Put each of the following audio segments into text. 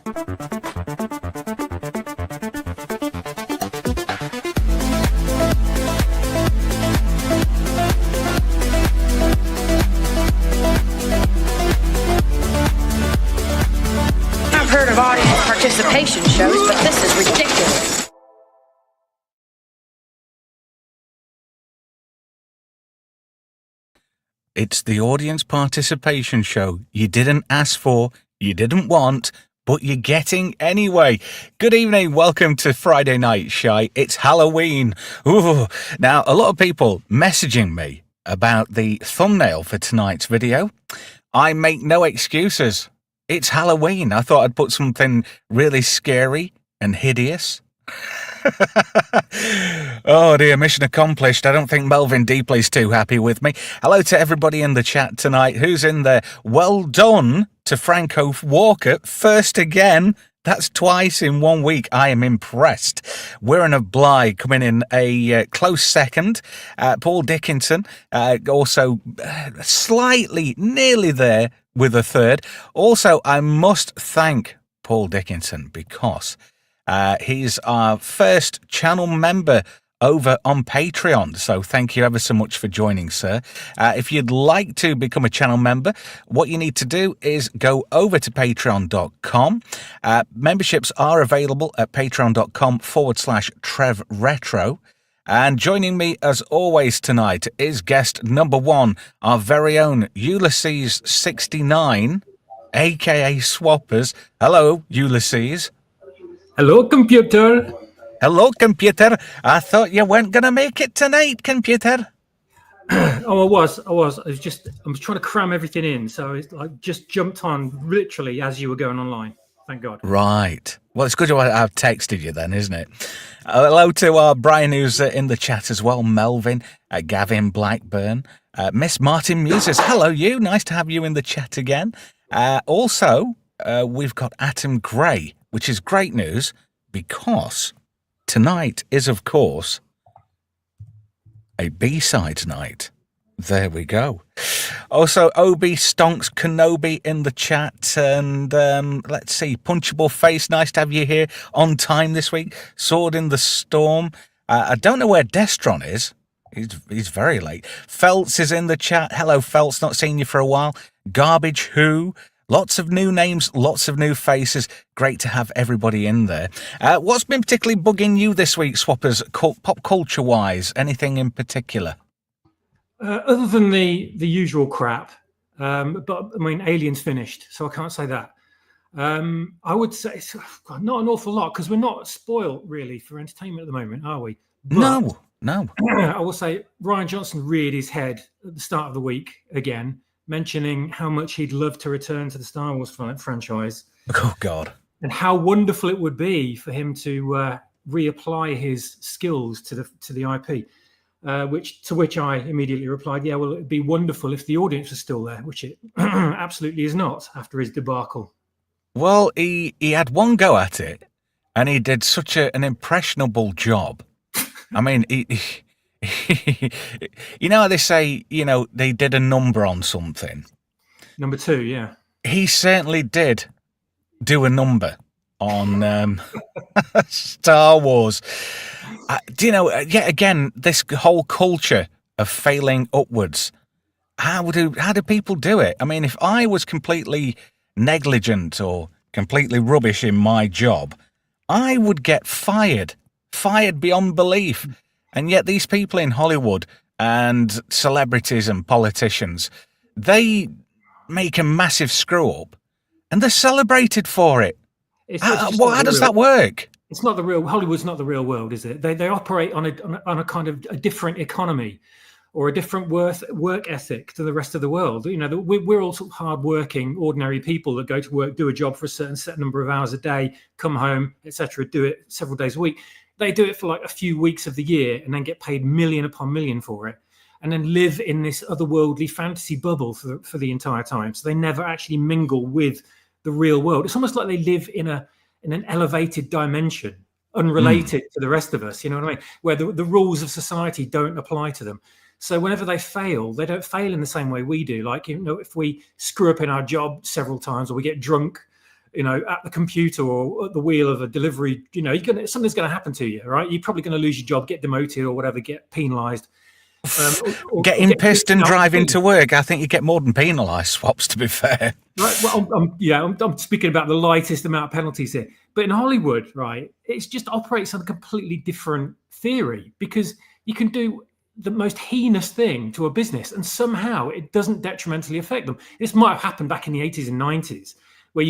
I've heard of audience participation shows, but this is ridiculous. It's the audience participation show you didn't ask for, you didn't want, but you're getting anyway. Good evening, welcome to Friday Night Shy. It's Halloween. Ooh. Now, a lot of people messaging me about the thumbnail for tonight's video. I make no excuses. It's Halloween. I thought I'd put something really scary and hideous. Oh dear, mission accomplished. I don't think Melvin Deeply's too happy with me. Hello to everybody in the chat tonight. Who's in there? Well done to Franco Walker. First again. That's twice in 1 week. I am impressed. Wirren of Bly coming in a close second. Paul Dickinson also slightly, nearly there with a third. Also, I must thank Paul Dickinson because he's our first channel member over on Patreon. So thank you ever so much for joining, sir. If you'd like to become a channel member, what you need to do is go over to patreon.com. Memberships are available at patreon.com/TrevRetro. And joining me as always tonight is guest number one, our very own Ulysses69, aka Swappers. Hello, Ulysses. Hello, computer. Hello, computer. I thought you weren't going to make it tonight, computer. Oh, I was. I was trying to cram everything in. So I just jumped on literally as you were going online. Thank God. Right. Well, it's good I've texted you then, isn't it? Hello to our Brian who's in the chat as well. Melvin, Gavin Blackburn, Miss Martin Muses. Hello, you. Nice to have you in the chat again. Also, we've got Atom Gray, which is great news because tonight is, of course, a B-sides night. There we go. Also, Obi Stonks Kenobi in the chat. And let's see, Punchable Face, nice to have you here on time this week. Sword in the Storm. I don't know where Destron is. He's very late. Feltz is in the chat. Hello, Feltz. Not seen you for a while. Garbage Who. Lots of new names, lots of new faces. Great to have everybody in there. What's been particularly bugging you this week, Swappers, pop culture-wise? Anything in particular? Other than the usual crap, but I mean, Alien's finished, so I can't say that. I would say it's not an awful lot because we're not spoiled really for entertainment at the moment, are we? But, no. I will say Rian Johnson reared his head at the start of the week again, mentioning how much he'd love to return to the Star Wars franchise. Oh, God. And how wonderful it would be for him to reapply his skills to the IP. To which I immediately replied, yeah, well, it'd be wonderful if the audience was still there, which it absolutely is not after his debacle. Well, he had one go at it, and he did such an impressionable job. I mean, you know how they say, they did a number on something? Number 2, yeah. He certainly did do a number on Star Wars. Yet again, this whole culture of failing upwards, how do people do it? I mean, if I was completely negligent or completely rubbish in my job, I would get fired beyond belief. And yet these people in Hollywood and celebrities and politicians, they make a massive screw up and they're celebrated for it. How does that work? It's not the real Hollywood's not the real world, is it? They operate on a kind of a different economy or a different work ethic to the rest of the world. We're all sort of hardworking, ordinary people that go to work, do a job for a certain set number of hours a day, come home, etc., do it several days a week. They do it for like a few weeks of the year and then get paid million upon million for it and then live in this otherworldly fantasy bubble for the entire time. So they never actually mingle with the real world. It's almost like they live in an elevated dimension, unrelated to the rest of us, you know what I mean? Where the rules of society don't apply to them. So whenever they don't fail in the same way we do. Like, if we screw up in our job several times or we get drunk at the computer or at the wheel of a delivery, something's going to happen to you, right? You're probably going to lose your job, get demoted or whatever, get penalised. Getting pissed and driving to work, I think you get more than penalised swaps, to be fair. Right. Well, I'm speaking about the lightest amount of penalties here. But in Hollywood, right, it just operates on a completely different theory, because you can do the most heinous thing to a business and somehow it doesn't detrimentally affect them. This might have happened back in the 80s and 90s, where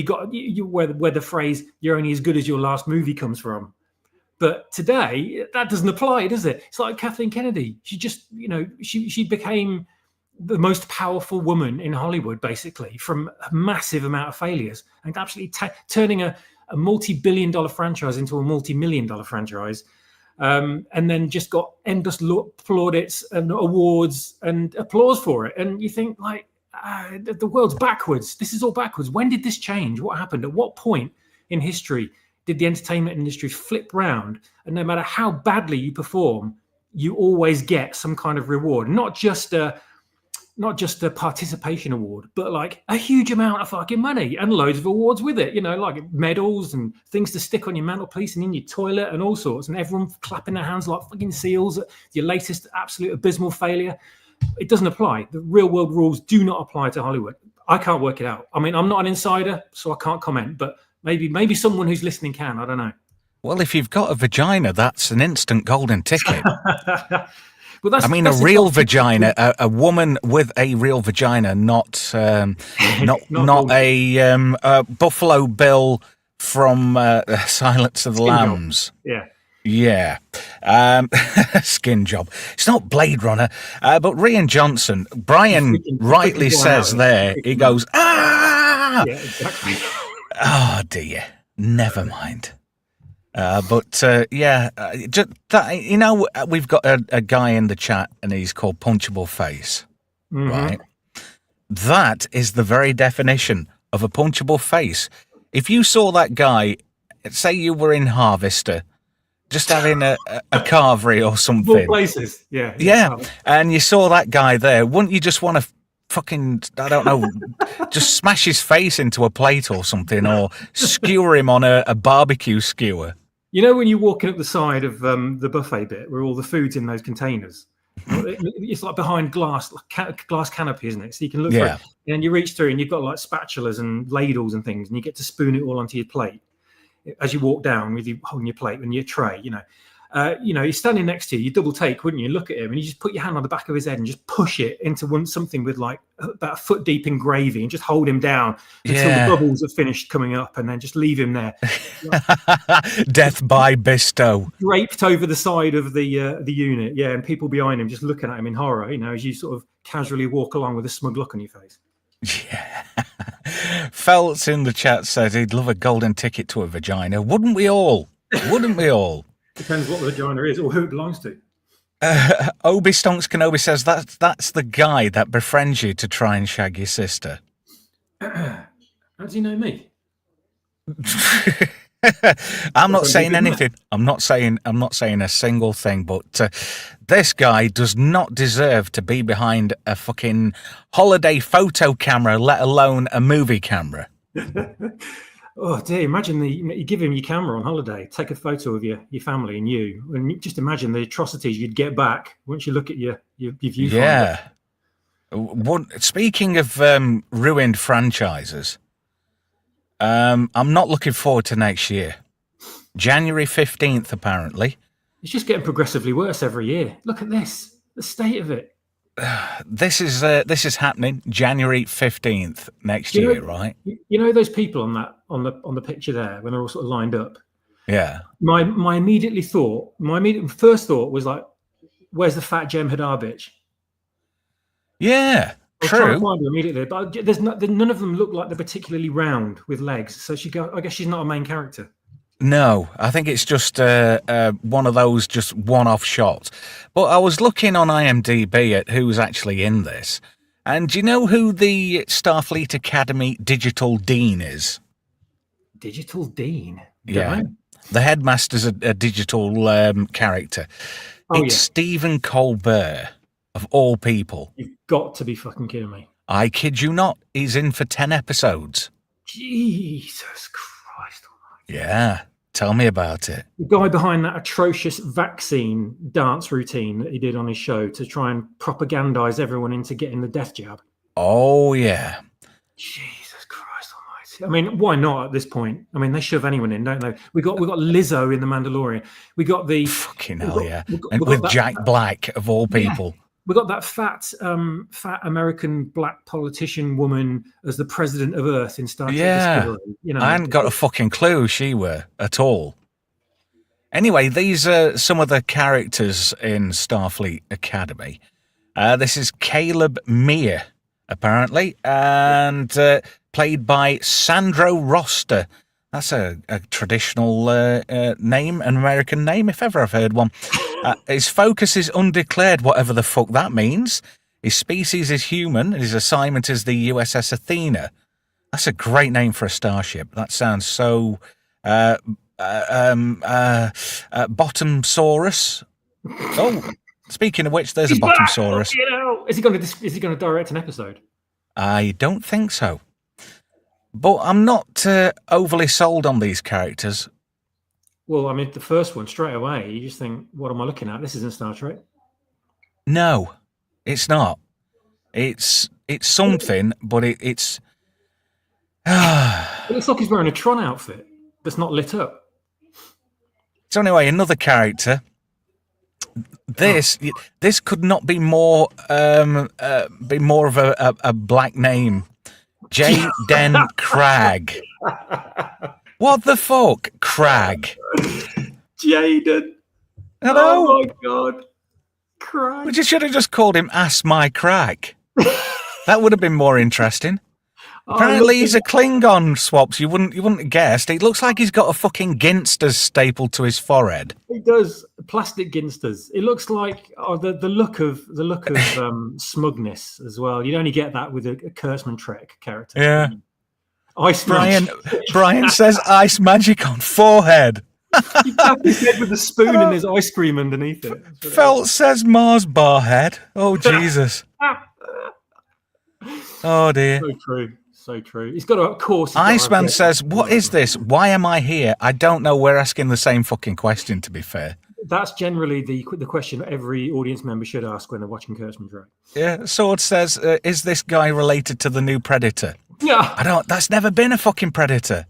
where the phrase "you're only as good as your last movie" comes from. But today, that doesn't apply, does it? It's like Kathleen Kennedy. She just, she became the most powerful woman in Hollywood, basically, from a massive amount of failures, and absolutely turning a multi-billion-dollar franchise into a multi-million-dollar franchise, and then just got endless plaudits and awards and applause for it. And you think, like, the world's backwards. This is all backwards. When did this change? What happened? At what point in history did the entertainment industry flip round, and no matter how badly you perform, you always get some kind of reward, not just a participation award, but like a huge amount of fucking money and loads of awards with it, like medals and things to stick on your mantelpiece and in your toilet and all sorts, and everyone clapping their hands like fucking seals at your latest absolute abysmal failure. It doesn't apply. The real world rules do not apply to Hollywood. I can't work it out. I mean, I'm not an insider, so I can't comment, but maybe someone who's listening can. I don't know. Well, if you've got a vagina, that's an instant golden ticket. Well, that's a real vagina, a woman with a real vagina, not a Buffalo Bill from Silence of the Lambs. Yeah. Skin job. It's not Blade Runner, but Rian Johnson. Brian rightly says there, he goes, ah! Yeah, exactly. Oh, dear. Never mind. Just that, we've got a guy in the chat and he's called Punchable Face, right? That is the very definition of a punchable face. If you saw that guy, say you were in Harvester, just having a carvery or something. More places, yeah. Yeah, and you saw that guy there, wouldn't you just want to fucking, I don't know, just smash his face into a plate or something, or skewer him on a barbecue skewer? When you're walking up the side of the buffet bit where all the food's in those containers, it's like behind glass canopy, isn't it? So you can look through it, and you reach through and you've got like spatulas and ladles and things, and you get to spoon it all onto your plate as you walk down with you holding your plate and your tray. He's standing next to you. You double take, wouldn't you? Look at him, and you just put your hand on the back of his head and just push it into something with like about a foot deep in gravy, and just hold him down until the bubbles are finished coming up, and then just leave him there. Death by Bisto, draped over the side of the unit, and people behind him just looking at him in horror. As you sort of casually walk along with a smug look on your face. Yeah. Feltz in the chat says he'd love a golden ticket to a vagina. Wouldn't we all? Wouldn't we all? Depends what the vagina is or who it belongs to. Obi Stonks Kenobi says that's the guy that befriends you to try and shag your sister. How does he know me? I'm not saying anything. I'm not saying a single thing, but this guy does not deserve to be behind a fucking holiday photo camera, let alone a movie camera. Oh dear! Imagine you give him your camera on holiday, take a photo of your family and you, and just imagine the atrocities you'd get back once you look at your viewfinder. Yeah. Speaking of ruined franchises, I'm not looking forward to next year. January 15th, apparently. It's just getting progressively worse every year. Look at this, the state of it. This is happening January 15th next year, right? Those people on the picture there when they're all sort of lined up. Yeah. My immediate first thought was like, where's the fat Jem Hadar bitch? Yeah, I'll try to find her immediately, but none of them look like they're particularly round with legs. So I guess she's not a main character. No, I think it's just one of those just one-off shots. But I was looking on IMDb at who's actually in this. And do you know who the Starfleet Academy Digital Dean is? Digital Dean? Yeah. The headmaster's a digital character. It's Stephen Colbert, of all people. You've got to be fucking kidding me. I kid you not. He's in for 10 episodes. Jesus Christ. Yeah, tell me about it. The guy behind that atrocious vaccine dance routine that he did on his show to try and propagandize everyone into getting the death jab. Oh, yeah. Jesus Christ Almighty! I mean, why not at this point? I mean, they shove anyone in, don't they? We got Lizzo in The Mandalorian. We got the Fucking hell, yeah. we And got with that, Jack Black, of all yeah, people. we got that fat American black politician woman as the president of Earth in Star Trek Discovery. You know, I hadn't got a fucking clue who she were at all. Anyway, these are some of the characters in Starfleet Academy. This is Caleb Meir, apparently, and played by Sandro Roster. That's a traditional name, an American name, if ever I've heard one. His focus is undeclared, whatever the fuck that means. His species is human, and his assignment is the USS Athena. That's a great name for a starship. That sounds so... Bottomsaurus. Oh, speaking of which, there's a Bottomsaurus. You know, is he going to direct an episode? I don't think so. But I'm not overly sold on these characters. Well, I mean, the first one straight away, you just think, "What am I looking at? This isn't Star Trek." No, it's not. It's something, but it's. It looks like he's wearing a Tron outfit that's not lit up. So anyway, another character. This could not be more of a black name. Jaden Cragg. What the fuck, Cragg? Jaden. Hello. Oh my god, Cragg. We should have just called him Ask My Cragg. That would have been more interesting. Apparently he's a Klingon, Swaps. You wouldn't have guessed. It looks like he's got a fucking Ginsters stapled to his forehead. He does, plastic Ginsters. It looks like the look of smugness as well. You'd only get that with a Kurtzman Trek character. Yeah. Ice Brian says ice magic on forehead. You tap his head with a spoon and there's ice cream underneath it. Felt says Mars bar head. Oh Jesus. Oh dear. So true. So true. He's got a course. Iceman says, "What is this? Why am I here?" I don't know. We're asking the same fucking question, to be fair. That's generally the question every audience member should ask when they're watching Kurtzman Trek. Yeah. Sword says, "Is this guy related to the new Predator?" Yeah. I don't. That's never been a fucking Predator.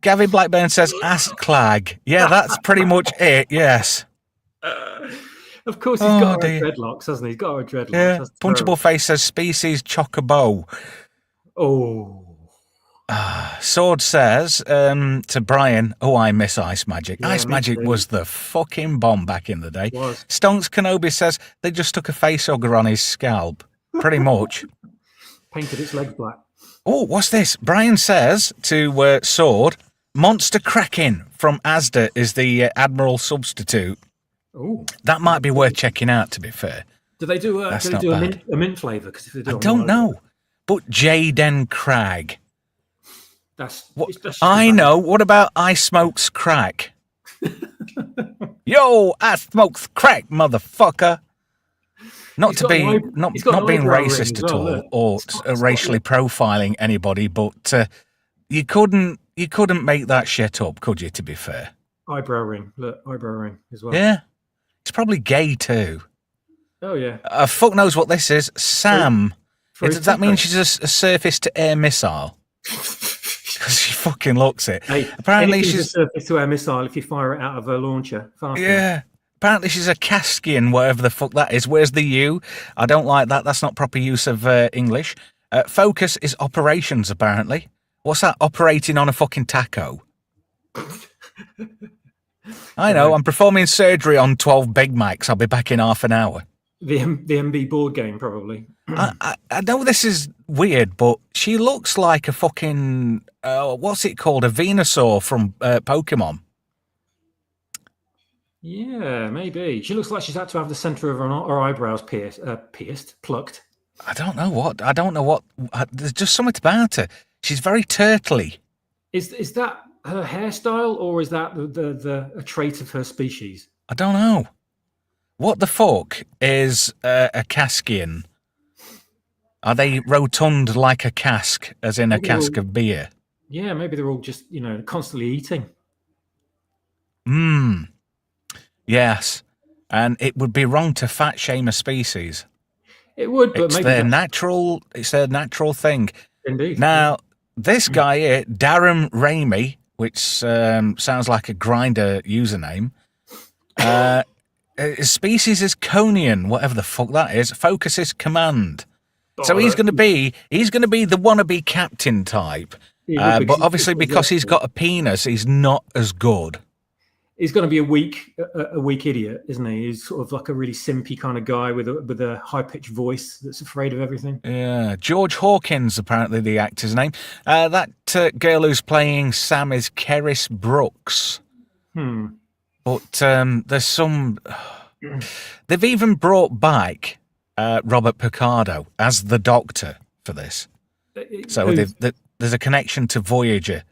Gavin Blackburn says, "Ask Clag." Yeah, that's pretty much it. Yes. Of course, he's got our dreadlocks, hasn't he? He's got our dreadlocks. Yeah. That's Punchable terrible. Face says, "Species Chocobo." Oh. Sword says to Brian, "Oh, I miss Ice Magic. Yeah, Ice me Magic too. was the fucking bomb back in the day." It was. Stonks Kenobi says they just took a facehugger on his scalp. Pretty much. Painted its legs black. Oh, what's this? Brian says to Sword, Monster Kraken from Asda is the Admiral substitute. Oh. That might be worth checking out, to be fair. Do they do a mint flavour? Because if they do, I don't know. But Jaden Cragg. That's I know. What about I Smokes Crack? Yo, I smokes crack, motherfucker. Not being racist at all or racially profiling anybody, but you couldn't make that shit up, could you? To be fair, eyebrow ring. Look, eyebrow ring as well. Yeah, it's probably gay too. Oh yeah. Fuck knows what this is. Sam. Does that mean she's a surface-to-air missile? Because she fucking looks it. Hey, apparently she's a surface-to-air missile if you fire it out of a launcher. Yeah. Apparently she's a Kaskian, whatever the fuck that is. Where's the U? I don't like that. That's not proper use of English. Focus is operations, apparently. What's that? Operating on a fucking taco? I know. I'm performing surgery on 12 Big Macs. I'll be back in half an hour. The MB board game, probably. I know this is weird, but she looks like a fucking... what's it called? A Venusaur from Pokemon. Yeah, maybe. She looks like she's had to have the centre of her eyebrows plucked. I don't know what. There's just something about her. She's very turtly. Is that her hairstyle, or is that a trait of her species? I don't know. What the fuck is a Kaskian? Are they rotund like a cask, as in a Maybe they're cask all- of beer? Yeah, maybe they're all just constantly eating. Yes. And it would be wrong to fat shame a species. It would, but It's maybe their that's natural. It's their natural thing. indeed. Now, this guy here, Darren Ramey, which sounds like a grinder username. His species is Conian, whatever the fuck that is. Focuses command. So he's going to be the wannabe captain type. But obviously, because he's got a penis, he's not as good. He's going to be a weak idiot, isn't he? He's sort of like a really simpy kind of guy with a high pitched voice that's afraid of everything. Yeah, George Hawkins, apparently the actor's name. That girl who's playing Sam is Keris Brooks. But there's some. They've even brought back Robert Picardo as the Doctor for this. So there's a connection to Voyager.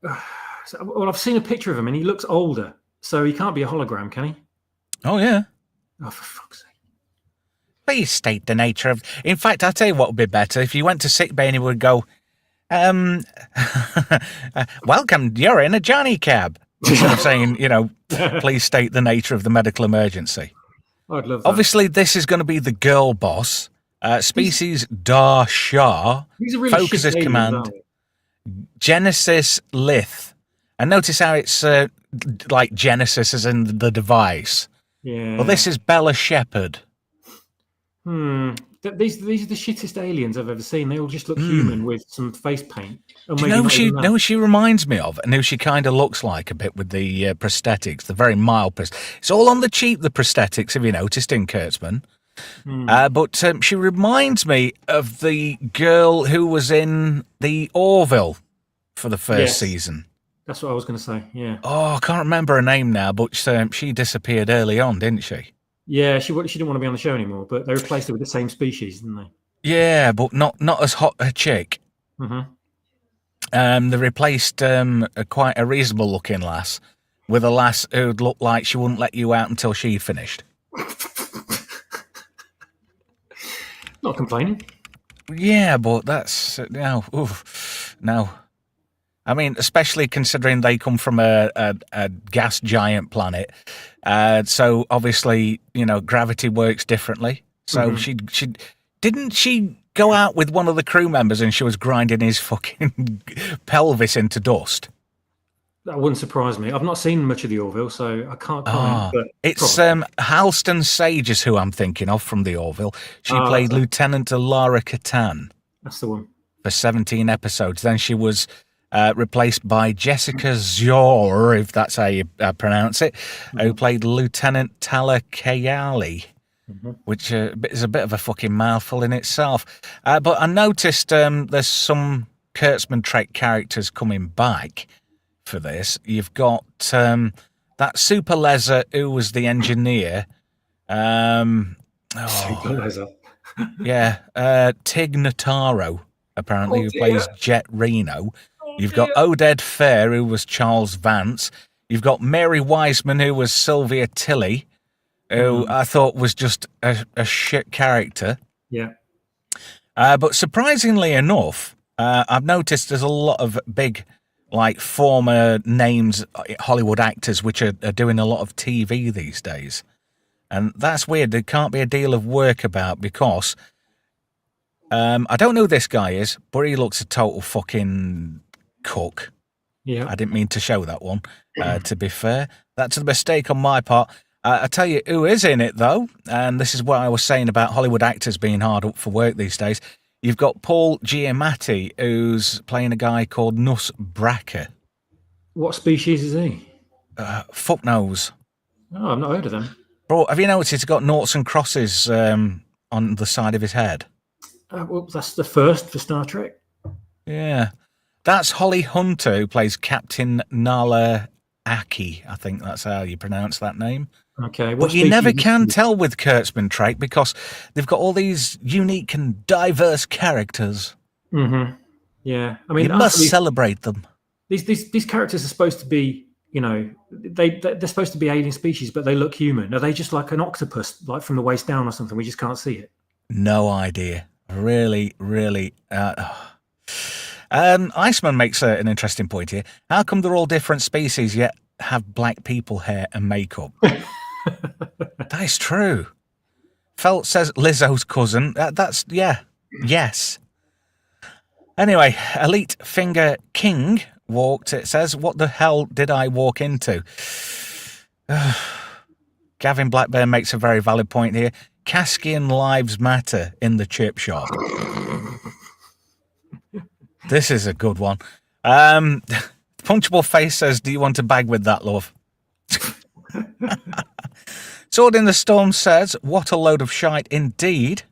Well, I've seen a picture of him, and he looks older, so he can't be a hologram, can he? Oh yeah. Oh, for fuck's sake! Please state the nature of. In fact, I'll tell you what would be better if you went to sickbay and he would go, "Welcome, you're in a Johnny cab." Instead of saying, please state the nature of the medical emergency. I'd love that. Obviously, this is going to be the girl boss. Species Dar Shah. He's a really focuses shit alien, command. aren't he? Genesis Lith. And notice how it's like Genesis as in the device. Yeah. Well, this is Bella Shepherd. These are the shittest aliens I've ever seen. They all just look human with some face paint. Do you know who she reminds me of, and who she kind of looks like a bit with the prosthetics, the very mild It's all on the cheap, the prosthetics, have you noticed, in Kurtzman? But she reminds me of the girl who was in the Orville for the first season. That's what I was going to say, yeah. Oh, I can't remember her name now, but she disappeared early on, didn't she? Yeah, she didn't want to be on the show anymore, but they replaced her with the same species, didn't they? Yeah, but not as hot a chick. They replaced quite a reasonable looking lass with a lass who'd look like she wouldn't let you out until she'd finished. Not complaining. Yeah, but that's no. I mean, especially considering they come from a gas giant planet, so obviously gravity works differently. So she didn't she go out with one of the crew members and she was grinding his fucking pelvis into dust. That wouldn't surprise me. I've not seen much of the Orville, so I can't comment. But it's Halston Sage is who I'm thinking of from the Orville. She played Lieutenant Alara Katan. That's the one. For 17 episodes. Then she was replaced by Jessica Zor, if that's how you pronounce it, who played Lieutenant Tala Kayali, which is a bit of a fucking mouthful in itself. But I noticed there's some Kurtzman Trek characters coming back for this. You've got that Super Lezer who was the engineer. Super Lezer. Yeah, Tig Notaro, apparently, who plays Jet Reno. You've got Oded Fair, who was Charles Vance. You've got Mary Wiseman, who was Sylvia Tilly, who I thought was just a shit character. Yeah. But surprisingly enough, I've noticed there's a lot of big, former names, Hollywood actors, which are doing a lot of TV these days. And that's weird. There can't be a deal of work about because I don't know who this guy is, but he looks a total fucking cook. Yeah. I didn't mean to show that one, to be fair. That's a mistake on my part. I tell you who is in it, though, and this is what I was saying about Hollywood actors being hard up for work these days. You've got Paul Giamatti, who's playing a guy called Nuss Bracker. What species is he? Fuck knows. Oh, I've not heard of them. Bro, have you noticed he's got noughts and crosses on the side of his head? Well, that's the first for Star Trek. Yeah. That's Holly Hunter, who plays Captain Nala Aki. I think that's how you pronounce that name. Okay. But you never can tell with Kurtzman Trek because they've got all these unique and diverse characters. Mm-hmm. Yeah. I mean, you must celebrate them. These characters are supposed to be, they're supposed to be alien species, but they look human. Are they just like an octopus, like from the waist down or something? We just can't see it. No idea. Really, really. Iceman makes an interesting point here. How come they're all different species yet have black people hair and makeup? That is true. Felt says Lizzo's cousin. Yes. Anyway, Elite Finger King walked. It says, what the hell did I walk into? Gavin Blackburn makes a very valid point here. Kaskian lives matter in the chip shop. This is a good one. Punchable Face says, do you want to bag with that, love? Sword in the Storm says, what a load of shite indeed.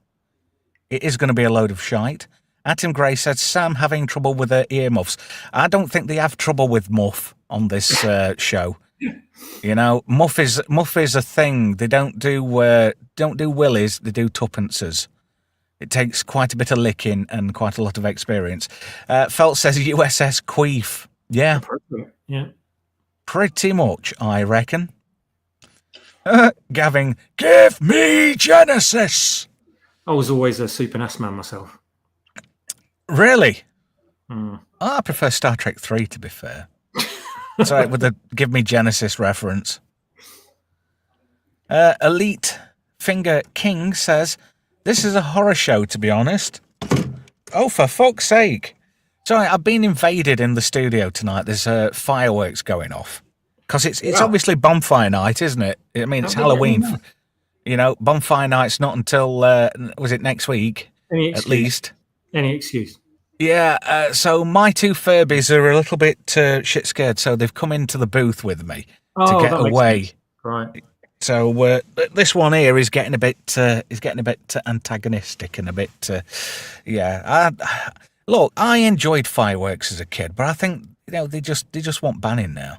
It is going to be a load of shite. Atom Gray said, Sam having trouble with her earmuffs. I don't think they have trouble with muff on this show. You know, muff is a thing. They don't do willies, they do tuppences. It takes quite a bit of licking and quite a lot of experience. Felt says USS Queef. Yeah. Yeah. Pretty much, I reckon. Gavin, give me Genesis. I was always a Super NES man myself. Really? I prefer Star Trek 3, to be fair. Sorry, with the give me Genesis reference. Elite Finger King says, this is a horror show, to be honest. Oh, for fuck's sake. Sorry, I've been invaded in the studio tonight. There's fireworks going off. Because it's obviously bonfire night, isn't it? I mean, it's Halloween. You know, bonfire night's not until, was it next week? At least. Any excuse. Yeah, so my two Furbies are a little bit shit scared, so they've come into the booth with me to get away. Right. So this one here is getting a bit antagonistic and a bit, look, I enjoyed fireworks as a kid, but I think they just want banning now.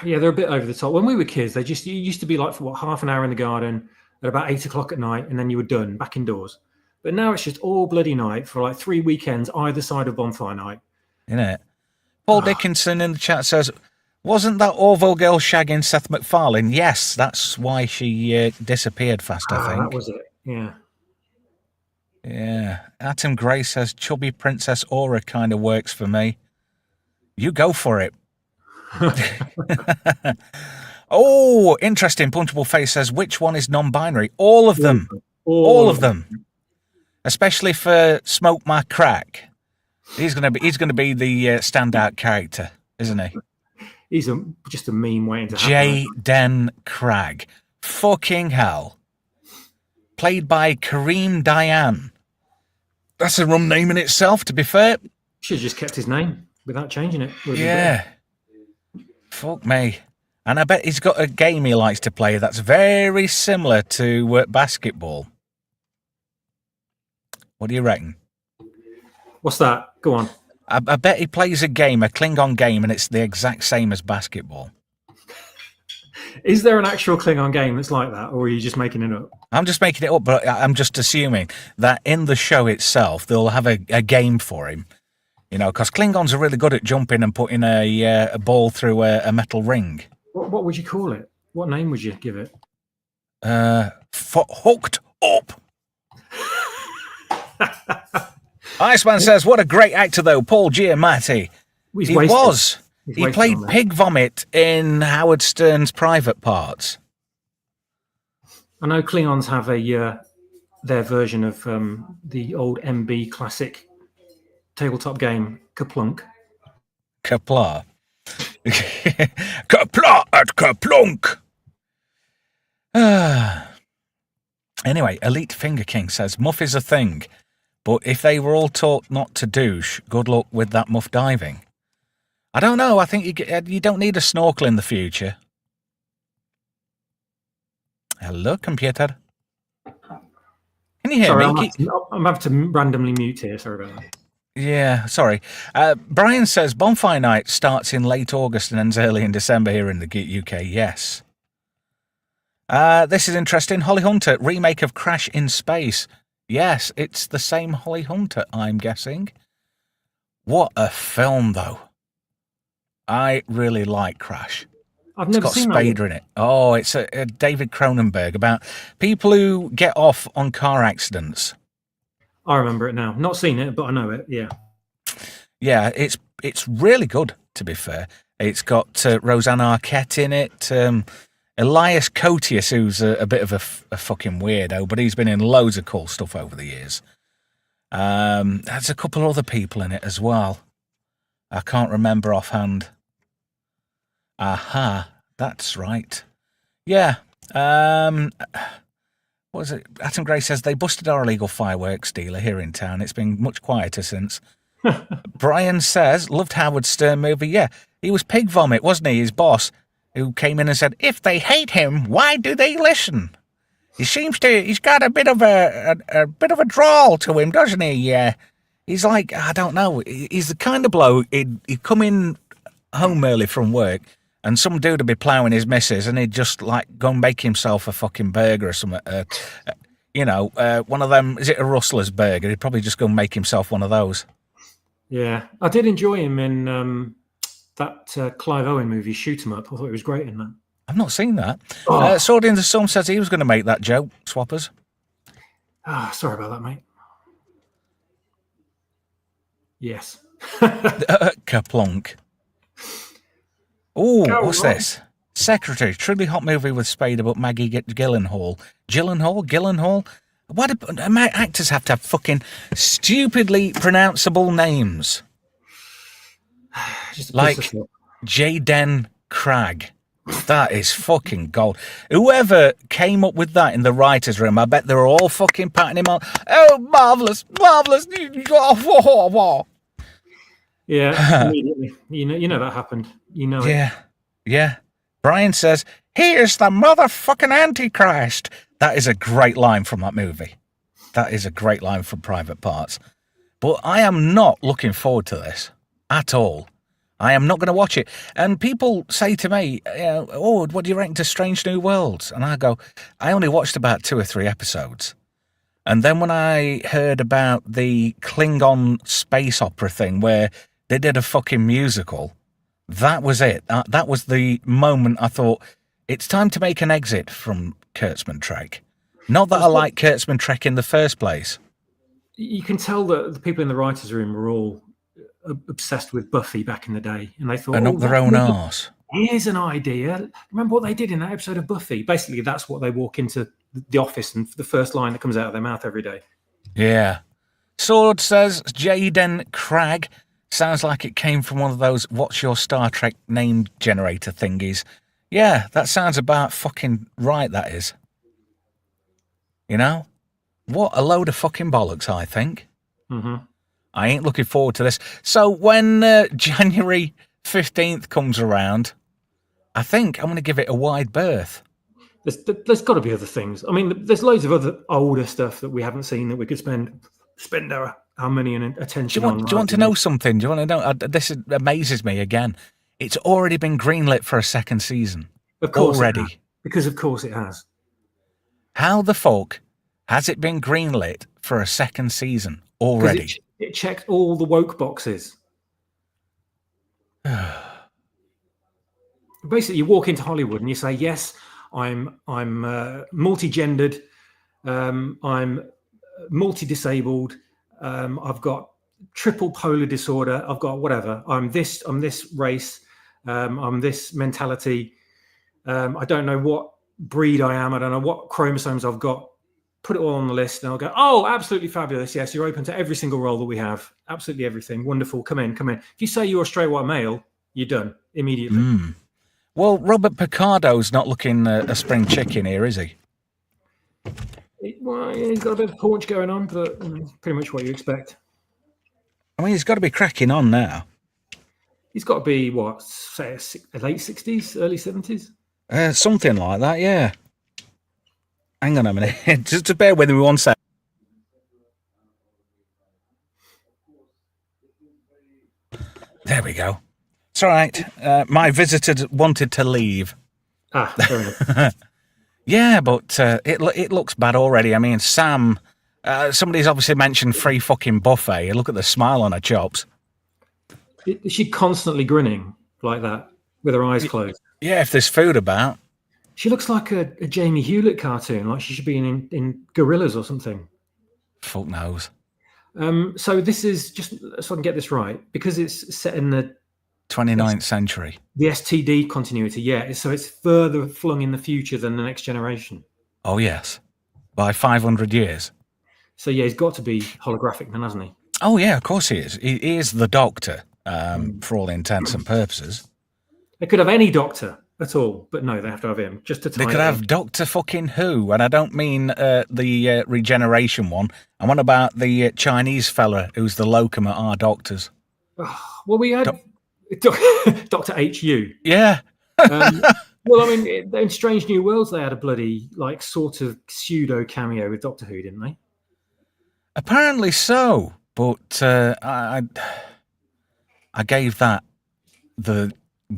Yeah, they're a bit over the top. When we were kids, it used to be like for half an hour in the garden at about 8 o'clock at night, and then you were done back indoors. But now it's just all bloody night for like 3 weekends either side of bonfire night. Isn't it? Paul Dickinson in the chat says, wasn't that Orville girl shagging Seth MacFarlane? Yes, that's why she disappeared fast, I think. That was it, yeah. Yeah. Atom Gray says, chubby Princess Aura kind of works for me. You go for it. Oh, interesting. Punchable Face says, which one is non-binary? All of them. All of them. Especially for Smoke My Crack. He's gonna be the standout character, isn't he? He's just a meme waiting to happen. Jaden Cragg. Fucking hell. Played by Kareem Diane. That's a rum name in itself, to be fair. Should have just kept his name without changing it. Yeah. Fuck me. And I bet he's got a game he likes to play that's very similar to basketball. What do you reckon? What's that? Go on. I bet he plays a Klingon game, and it's the exact same as basketball. Is there an actual Klingon game that's like that, or are you just making it up? I'm just making it up, but I'm just assuming that in the show itself, they'll have a game for him. Because Klingons are really good at jumping and putting a ball through a metal ring. What would you call it? What name would you give it? Hooked Up. Iceman says, what a great actor, though, Paul Giamatti. He played Pig Vomit in Howard Stern's Private Parts. I know Klingons have their version of the old MB classic tabletop game, Kaplunk. Kapla. Kapla at Kaplunk. Anyway, Elite Finger King says, muff is a thing, but if they were all taught not to douche, good luck with that muff diving. I don't know. I think you don't need a snorkel in the future. Hello, computer. Can you hear me? I'm having to randomly mute here. Sorry about that. Yeah, sorry. Brian says, Bonfire Night starts in late August and ends early in December here in the UK. Yes. This is interesting. Holly Hunter, remake of Crash in Space. Yes, it's the same Holly Hunter, I'm guessing. What a film, though. I really like Crash. I've never seen that. It's got Spader in it. Oh, it's a David Cronenberg about people who get off on car accidents. I remember it now. Not seen it, but I know it. Yeah. Yeah, it's really good, to be fair. It's got Roseanne Arquette in it, Elias Koteas, who's a bit of a fucking weirdo, but he's been in loads of cool stuff over the years. There's a couple other people in it as well. I can't remember offhand. Aha, that's right. Yeah. What was it? Atom Gray says they busted our illegal fireworks dealer here in town. It's been much quieter since. Brian says, loved Howard Stern movie. Yeah, he was pig vomit, wasn't he? His boss, who came in and said, if they hate him, why do they listen? He's got a bit of a drawl to him, doesn't he? Yeah. He's like, I don't know. He's the kind of bloke, he'd come in home early from work and some dude would be ploughing his missus and he'd just like go and make himself a fucking burger or something. One of them, is it a Rustler's burger? He'd probably just go and make himself one of those. Yeah, I did enjoy him in that Clive Owen movie, Shoot 'Em Up. I thought he was great in that. I've not seen that. Sword in the Sun says he was going to make that joke, Swappers. Sorry about that, mate. Yes. Kaplunk. Oh, what's this? Secretary, truly hot movie with Spader, but Maggie Gyllenhaal. Gyllenhaal? Why do actors have to have fucking stupidly pronounceable names? Like Jaden Cragg. That is fucking gold. Whoever came up with that in the writer's room, I bet they were all fucking patting him on. Oh, marvellous. Yeah, immediately. You know that happened. You know it. Yeah. Brian says, here's the motherfucking Antichrist. That is a great line from that movie. That is a great line from Private Parts. But I am not looking forward to this at all. I am not going to watch it. And people say to me, what do you reckon to Strange New Worlds? And I go, I only watched about 2 or 3 episodes. And then when I heard about the Klingon space opera thing where they did a fucking musical, that was it. That was the moment I thought, it's time to make an exit from Kurtzman Trek. Not that I like Kurtzman Trek in the first place. You can tell that the people in the writer's room were all obsessed with Buffy back in the day. And they thought, up their own arse. Here's an idea. Remember what they did in that episode of Buffy? Basically, that's what they walk into the office and the first line that comes out of their mouth every day. Yeah. Sword says, Jaden Cragg. Sounds like it came from one of those what's your Star Trek name generator thingies. Yeah, that sounds about fucking right, that is. You know? What a load of fucking bollocks, I think. Mm-hmm. I ain't looking forward to this. So when January 15th comes around, I think I'm going to give it a wide berth. There's got to be other things. I mean, there's loads of other older stuff that we haven't seen that we could spend our money and attention on. Do you want to know something? Do you want to know? This amazes me again. It's already been greenlit for a second season. Of course, already. Because of course it has. How the fuck has it been greenlit for a second season already? It checked all the woke boxes. Basically, you walk into Hollywood and you say, "Yes, I'm multi-gendered, I'm multi-disabled, I've got triple polar disorder, I've got whatever. I'm this race, I'm this mentality. I don't know what breed I am. I don't know what chromosomes I've got. Put it all on the list, and I'll go, oh, absolutely fabulous. Yes, you're open to every single role that we have. Absolutely everything. Wonderful. Come in. If you say you're a straight white male, you're done immediately." Well, Robert Picardo's not looking a spring chicken here, is he? Well, yeah, he's got a bit of paunch going on, but pretty much what you expect. I mean, he's got to be cracking on now. He's got to be, what, say, late 60s, early 70s? Something like that, yeah. Hang on a minute. Just to bear with me 1 second. There we go. It's all right. My visitor wanted to leave. Fair enough. Yeah, but it looks bad already. I mean, Sam, somebody's obviously mentioned free fucking buffet. Look at the smile on her chops. Is she constantly grinning like that with her eyes closed? Yeah, if there's food about. She looks like a Jamie Hewlett cartoon, like she should be in Gorillas or something. Fuck knows. So this is just so I can get this right, because it's set in the 29th century. the STD continuity. Yeah, so it's further flung in the future than the Next Generation. Oh, yes. By 500 years. So yeah, he's got to be holographic then, hasn't he? Oh, yeah, of course he is. He is the Doctor, for all intents and purposes. They could have any Doctor at all, but no, they have to have him just to tie They could it have in. Doctor fucking Who, and I don't mean the regeneration one. I'm on about the Chinese fella who's the locum at our doctors. Well, we had Dr. HU. Yeah. Well, I mean, in Strange New Worlds, they had a bloody, like, sort of pseudo cameo with Doctor Who, didn't they? Apparently so, but I gave that the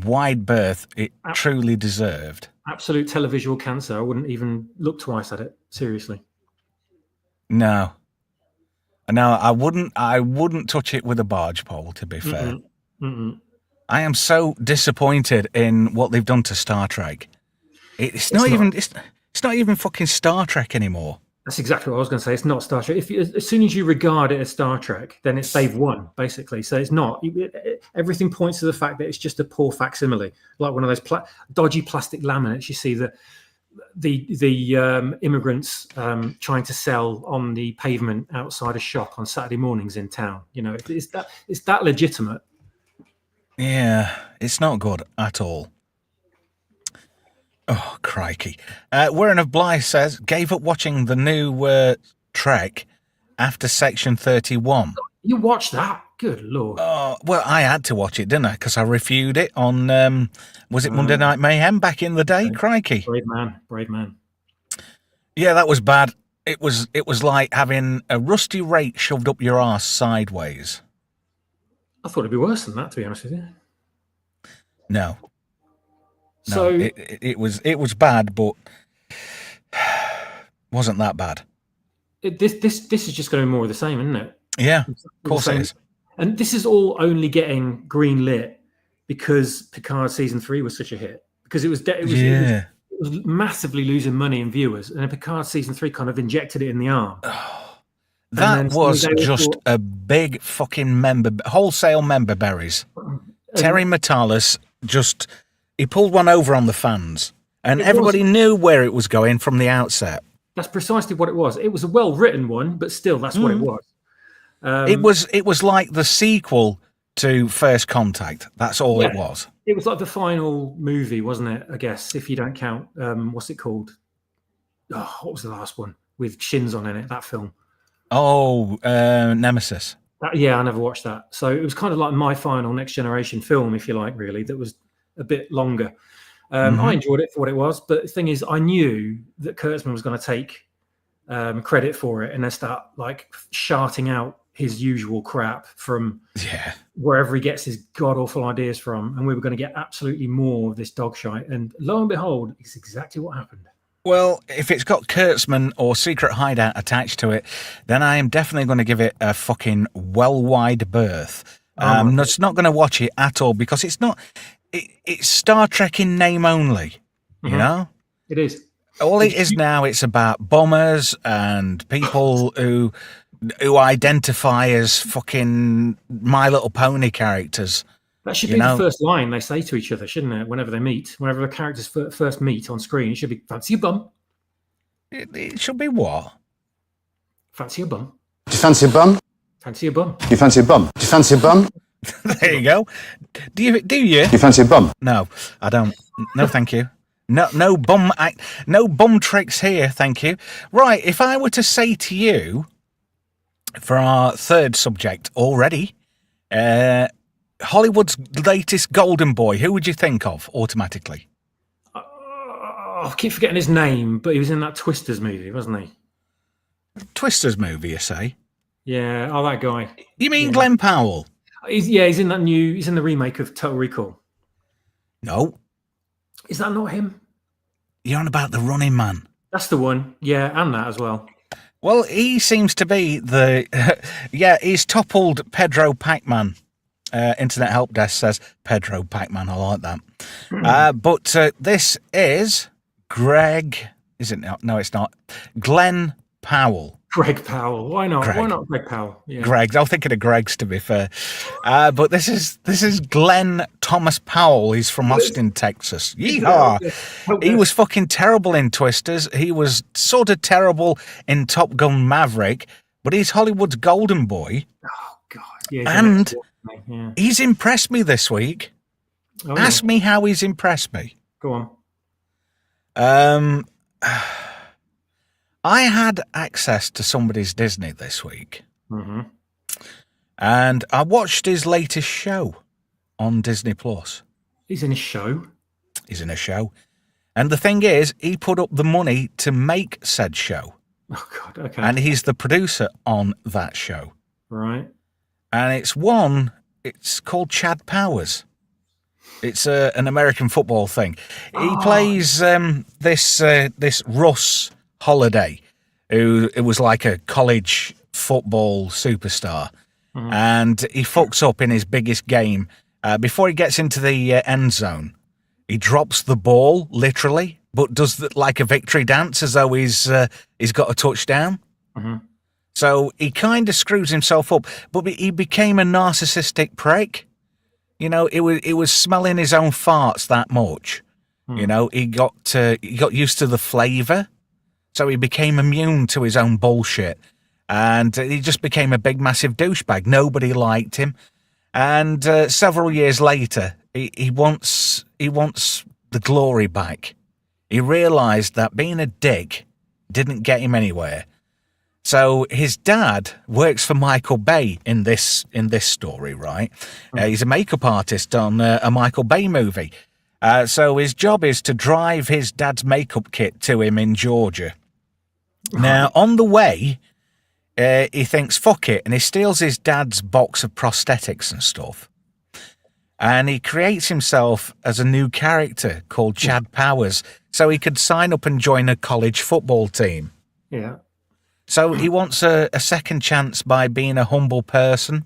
wide berth it truly deserved. Absolute televisual cancer. I wouldn't even look twice at it. Seriously. No, I wouldn't touch it with a barge pole. To be fair, I am so disappointed in what they've done to Star Trek. It's not even fucking Star Trek anymore. That's exactly what I was going to say. It's not Star Trek. As soon as you regard it as Star Trek, then they've won, basically. So it's not. Everything points to the fact that it's just a poor facsimile, like one of those dodgy plastic laminates you see the immigrants trying to sell on the pavement outside a shop on Saturday mornings in town. You know, it's that legitimate. Yeah, it's not good at all. Oh, crikey. Warren of Bly says, gave up watching the new Trek after Section 31. You watched that? Good Lord. Oh, well, I had to watch it, didn't I? Because I reviewed it on, was it Monday Night Mayhem back in the day? Crikey. Brave man. Yeah, that was bad. It was like having a rusty rake shoved up your arse sideways. I thought it'd be worse than that, to be honest with you. No. So it was bad, but wasn't that bad. This is just going to be more of the same, isn't it? Yeah, of course it is. And this is all only getting green lit because Picard season 3 was such a hit. Because it was massively losing money in viewers, and Picard season 3 kind of injected it in the arm. That was just a big fucking wholesale member berries. Terry Metalis he pulled one over on the fans, and everybody knew where it was going from the outset. That's precisely what it was. It was a well-written one, but still, that's what it was. It was like the sequel to First Contact. That's all it was. It was like the final movie, wasn't it? I guess, if you don't count, what's it called? Oh, what was the last one with Shinzon in it? That film. Oh, Nemesis. I never watched that. So it was kind of like my final Next Generation film, if you like, really. That was a bit longer. I enjoyed it for what it was, but the thing is, I knew that Kurtzman was going to take credit for it and then start like sharting out his usual crap from wherever he gets his god awful ideas from, and we were going to get absolutely more of this dog shite. And lo and behold, it's exactly what happened. Well, if it's got Kurtzman or Secret Hideout attached to it, then I am definitely going to give it a fucking wide berth. I'm not going to watch it at all because it's not. It's Star Trek in name only, you know? It is. All it is now, it's about bombers and people who identify as fucking My Little Pony characters. That should be the first line they say to each other, shouldn't it? Whenever they meet, whenever the characters first meet on screen, it should be, fancy a bum. It should be what? Fancy a bum. Do you fancy a bum? Fancy a bum. Do you fancy a bum? Do you fancy a bum? There you go. Do you? Do you fancy a bum? No, I don't. No, thank you. No bum tricks here, thank you. Right, if I were to say to you, for our third subject already, Hollywood's latest golden boy, who would you think of automatically? I keep forgetting his name, but he was in that Twisters movie, wasn't he? Twisters movie, you say? Yeah, that guy. You mean Glen Powell? He's in the remake of Total Recall. No. Is that not him? You're on about the Running Man. That's the one. Yeah, and that as well. Well, he seems to be he's toppled Pedro Pac-Man. Internet Help Desk says Pedro Pac-Man. I like that. But this is Greg. Is it not? No, it's not. Glen Powell. Greg Powell. Why not? Greg. Why not Greg Powell? Yeah. Greg's. I'm thinking of Greg's, to be fair. But this is Glen Thomas Powell. He's from Austin, Texas. Yeehaw! He was fucking terrible in Twisters. He was sort of terrible in Top Gun Maverick, but he's Hollywood's golden boy. Oh God. Yeah. And yeah. he's impressed me this week. Oh, Ask me how he's impressed me. Go on. I had access to somebody's Disney this week, Mm-hmm. and I watched his latest show on Disney Plus. He's in a show. He's in a show, and the thing is, he put up the money to make said show, Oh God. Okay. and he's the producer on that show. Right. And it's called Chad Powers. It's an American football thing. He plays this Russ Holiday, who it was like a college football superstar, and he fucks up in his biggest game. Before he gets into the end zone, he drops the ball literally, but does like a victory dance as though he's got a touchdown. Mm-hmm. So he kind of screws himself up, but he became a narcissistic prick. You know, it was smelling his own farts that much. You know, he got used to the flavour. So he became immune to his own bullshit, and he just became a big, massive douchebag. Nobody liked him, and several years later, he wants the glory back. He realised that being a dick didn't get him anywhere. So his dad works for Michael Bay in this story, right? He's a makeup artist on a Michael Bay movie. So his job is to drive his dad's makeup kit to him in Georgia. Now, on the way, he thinks, fuck it, and he steals his dad's box of prosthetics and stuff. And he creates himself as a new character called Chad Powers, so he could sign up and join a college football team. Yeah. So he wants a second chance by being a humble person,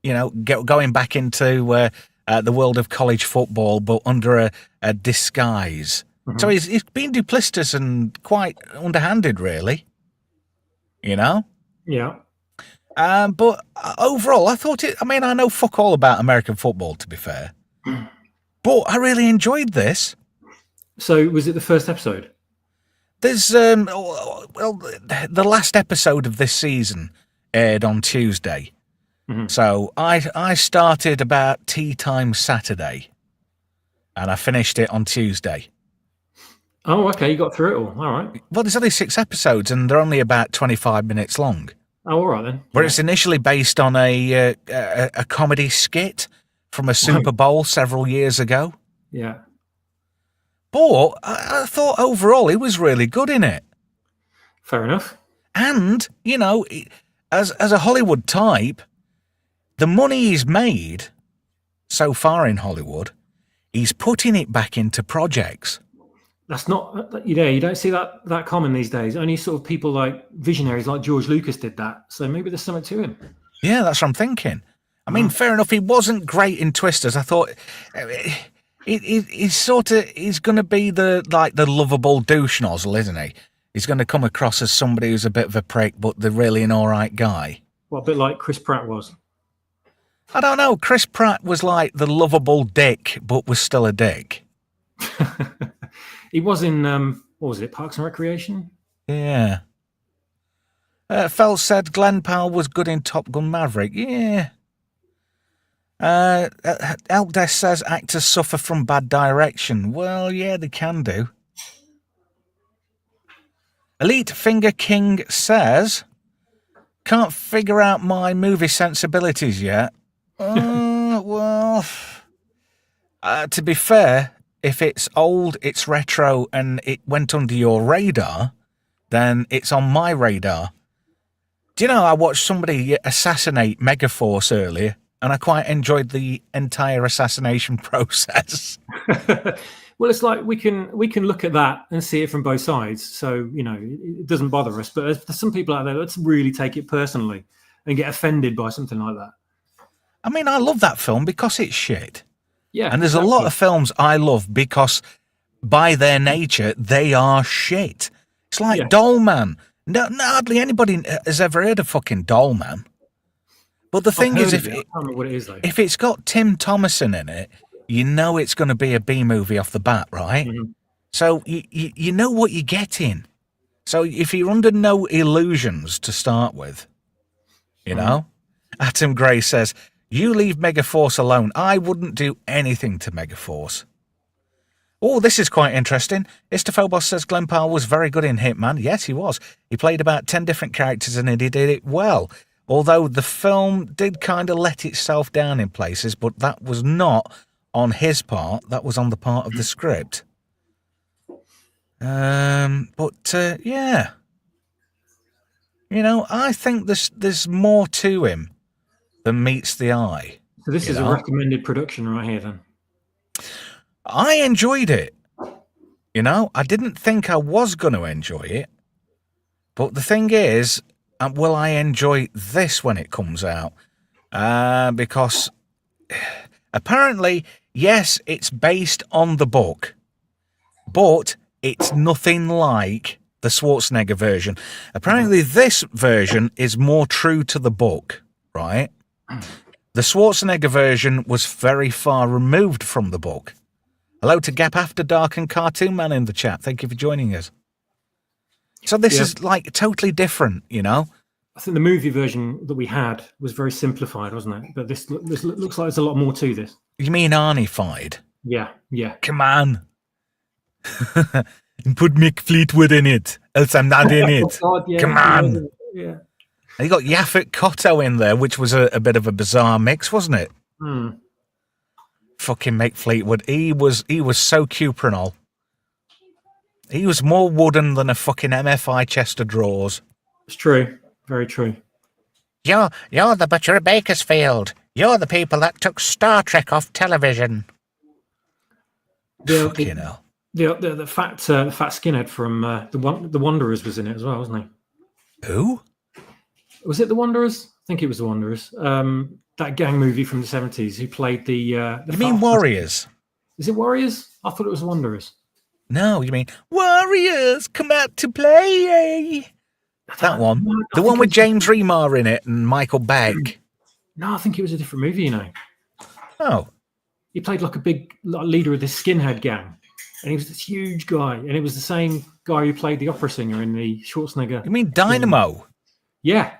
you know, going back into the world of college football, but under a disguise. Mm-hmm. So he's been duplicitous and quite underhanded, really, you know? Yeah. But overall, I I know fuck all about American football, to be fair, but I really enjoyed this. So was it the first episode? There's, the last episode of this season aired on Tuesday. Mm-hmm. So I started about tea time Saturday, and I finished it on Tuesday. Oh, okay. You got through it all. All right. Well, there's only 6 episodes, and they're only about 25 minutes long. Oh, all right then. But it's initially based on a comedy skit from a Super Bowl several years ago. Yeah. But I thought overall he was really good in it. Fair enough. And, you know, as a Hollywood type, the money he's made so far in Hollywood, he's putting it back into projects. That's not, you don't see that common these days. Only sort of people like visionaries like George Lucas did that. So maybe there's something to him. Yeah, that's what I'm thinking. I mean, fair enough. He wasn't great in Twisters. I thought he's going to be the lovable douche nozzle, isn't he? He's going to come across as somebody who's a bit of a prick, but they're really an all right guy. Well, a bit like Chris Pratt was. I don't know. Chris Pratt was like the lovable dick, but was still a dick. He was in, what was it, Parks and Recreation? Yeah. Fels said Glen Powell was good in Top Gun Maverick. Yeah. Eldes says actors suffer from bad direction. Well, yeah, they can do. Elite Finger King says, can't figure out my movie sensibilities yet. Well, to be fair, if it's old, it's retro, and it went under your radar, then it's on my radar. Do you know, I watched somebody assassinate Megaforce earlier, and I quite enjoyed the entire assassination process. Well, it's like we can look at that and see it from both sides. So, you know, it doesn't bother us. But there's some people out there that really take it personally and get offended by something like that. I mean, I love that film because it's shit. Yeah. And there's a lot of films I love because by their nature, they are shit. It's like Doll Man. No, hardly anybody has ever heard of fucking Doll Man. But the thing is, I can't remember what it is though. if it's got Tim Thomerson in it, you know it's going to be a B movie off the bat, right? Mm-hmm. So you know what you're getting. So if you're under no illusions to start with, you know, Atom Gray says, you leave Megaforce alone. I wouldn't do anything to Megaforce. Oh, this is quite interesting. Istophobos says Glen Powell was very good in Hitman. Yes, he was. He played about 10 different characters and he did it well. Although the film did kind of let itself down in places, but that was not on his part. That was on the part of the script. Yeah. You know, I think there's more to him than meets the eye. So this is a recommended production right here then. I enjoyed it. You know, I didn't think I was going to enjoy it. But the thing is, will I enjoy this when it comes out? Because apparently, yes, it's based on the book, but it's nothing like the Schwarzenegger version. Apparently, this version is more true to the book, right? The Schwarzenegger version was very far removed from the book. Hello to Gap After Dark and Cartoon Man in the chat. Thank you for joining us. So this is like totally different, you know? I think the movie version that we had was very simplified, wasn't it? But this looks like there's a lot more to this. You mean Arnie-fied? Yeah. Come on. Put Mick Fleetwood in it, else I'm not in it. Oh, God, yeah, Come on. Yeah. And you got Yaphet Kotto in there, which was a bit of a bizarre mix, wasn't it? Fucking Mick Fleetwood. He was so cuprinol. He was more wooden than a fucking MFI chest of drawers. It's true. Very true. You're the Butcher of Bakersfield. You're the people that took Star Trek off television. Fucking hell. The fat skinhead from the Wanderers was in it as well, wasn't he? Who? Was it the Wanderers? I think it was the Wanderers. That gang movie from the 70s who played the you mean Warriors? Is it Warriors? I thought it was Wanderers. No, you mean Warriors come out to play. That one. The one with James Remar in it and Michael Beck. No, I think it was a different movie, you know. Oh. He played like a big leader of this skinhead gang. And he was this huge guy. And it was the same guy who played the opera singer in the Schwarzenegger. You mean Dynamo? Yeah.